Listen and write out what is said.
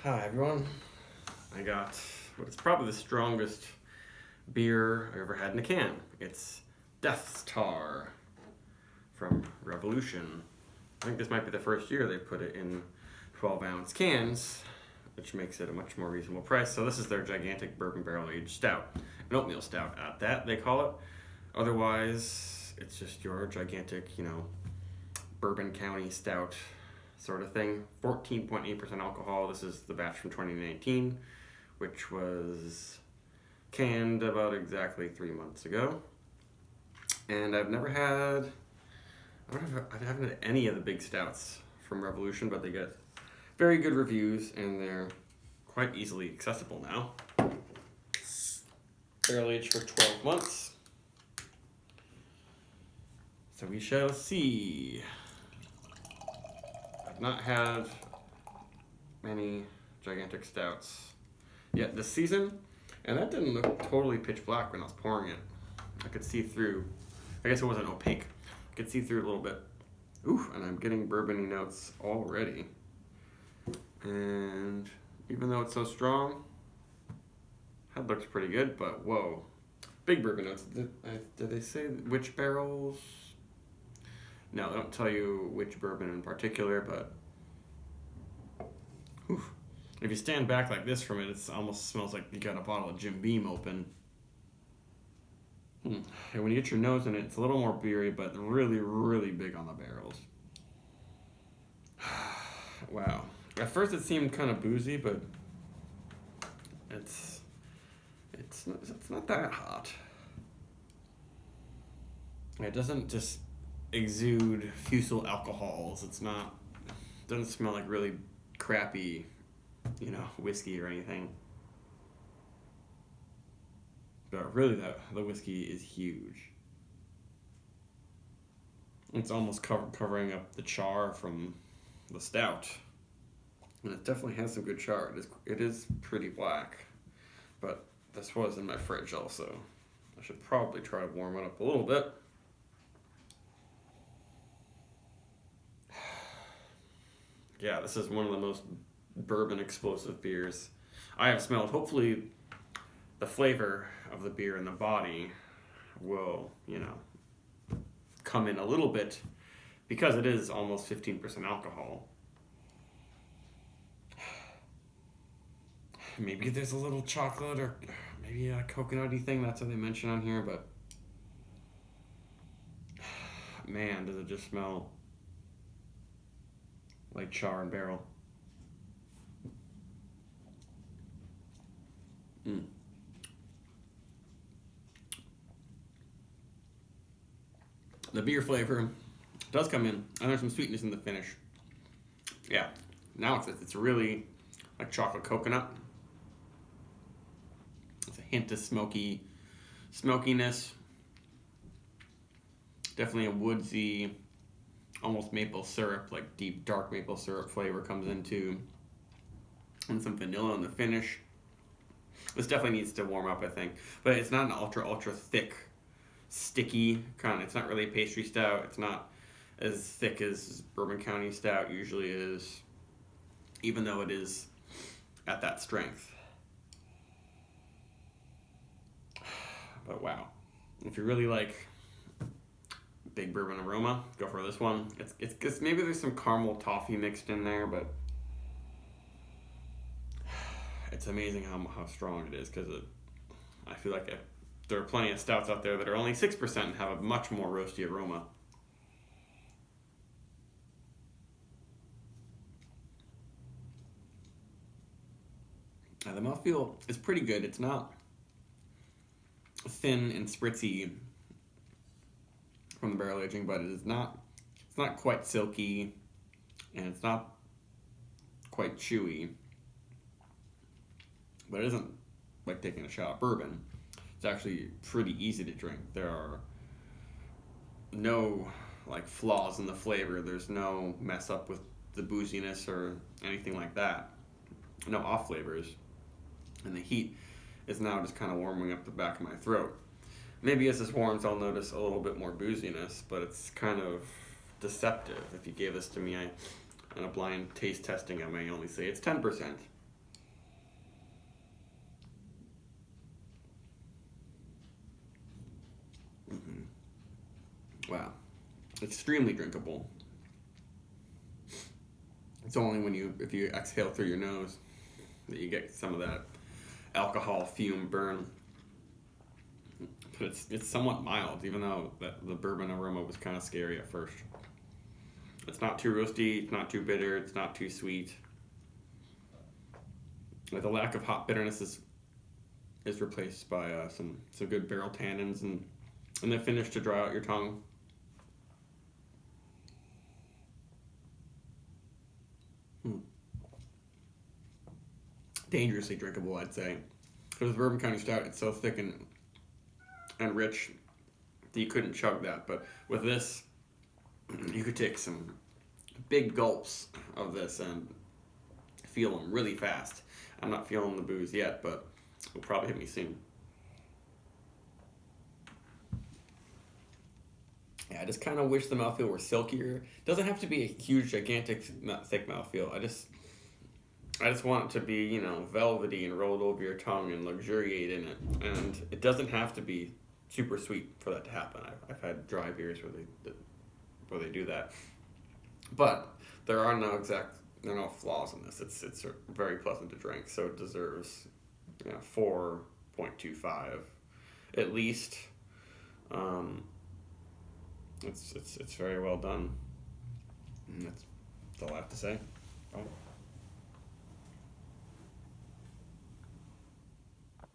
Hi everyone. I got what is probably the strongest beer I ever had in a can. It's Deth's Tar from Revolution. I think this might be the first year they put it in 12-ounce cans, which makes it a much more reasonable price. So this is their gigantic bourbon barrel-aged stout. An oatmeal stout at that, they call it. Otherwise, it's just your gigantic, Bourbon County stout sort of thing. 14.8% alcohol. This is the batch from 2019, which was canned about exactly 3 months ago. And I haven't had any of the big stouts from Revolution, but they get very good reviews and they're quite easily accessible now. Barrel aged for 12 months. So we shall see. I've not had many gigantic stouts yet this season, and that didn't look totally pitch black when I was pouring it. I could see through. I guess it wasn't opaque. I could see through a little bit. Ooh, and I'm getting bourbony notes already. And even though it's so strong, that looks pretty good, but whoa. Big bourbon notes. Did they say which barrels? No, they don't tell you which bourbon in particular, but whew. If you stand back like this from it, it almost smells like you got a bottle of Jim Beam open. And when you get your nose in it, it's a little more beery, but really, really big on the barrels. Wow. At first it seemed kind of boozy, but it's not that hot. It doesn't just exude fusel alcohols. It doesn't smell like really crappy, whiskey or anything. But really, the whiskey is huge. It's almost covering up the char from the stout. And it definitely has some good char. It is pretty black. But this was in my fridge also. I should probably try to warm it up a little bit. Yeah, this is one of the most bourbon explosive beers I have smelled. Hopefully the flavor of the beer in the body will, come in a little bit because it is almost 15% alcohol. Maybe there's a little chocolate or maybe a coconutty thing. That's what they mention on here, but man, does it just smell like char and barrel. The beer flavor does come in, and there's some sweetness in the finish. Yeah, now it's really like chocolate coconut. It's a hint of smokiness. Definitely a woodsy, almost maple syrup, like deep dark maple syrup flavor comes into, and some vanilla in the finish. This definitely needs to warm up, I think, but it's not an ultra thick, sticky kind. It's not really a pastry stout. It's not as thick as Bourbon County stout usually is, even though it is at that strength. But wow, if you really like big bourbon aroma, go for this one. It's maybe there's some caramel toffee mixed in there, but it's amazing how strong it is, because I feel like there are plenty of stouts out there that are only 6% and have a much more roasty aroma. The mouthfeel is pretty good. It's not thin and spritzy from the barrel aging, but it's not quite silky, and it's not quite chewy. But it isn't like taking a shot of bourbon. It's actually pretty easy to drink. There are no flaws in the flavor. There's no mess up with the booziness or anything like that. No off flavors. And the heat is now just kind of warming up the back of my throat. Maybe as this warms, I'll notice a little bit more booziness, but it's kind of deceptive. If you gave this to me in a blind taste testing, I may only say it's 10%. Wow. Extremely drinkable. It's only if you exhale through your nose that you get some of that alcohol fume burn. But it's somewhat mild, even though the bourbon aroma was kind of scary at first. It's not too roasty, it's not too bitter, it's not too sweet. The lack of hop bitterness is replaced by some good barrel tannins and the finish to dry out your tongue. Dangerously drinkable, I'd say. Because the Bourbon County Stout, it's so thick and rich that you couldn't chug that. But with this, you could take some big gulps of this and feel them really fast. I'm not feeling the booze yet, but it'll probably hit me soon. Yeah, I just kind of wish the mouthfeel were silkier. Doesn't have to be a huge, gigantic, thick mouthfeel. I just want it to be, velvety and rolled over your tongue and luxuriate in it. And it doesn't have to be super sweet for that to happen. I've had dry beers where they do that. But there are no flaws in this. It's very pleasant to drink, so it deserves 4.25 at least. It's very well done. And that's all I have to say. Bye.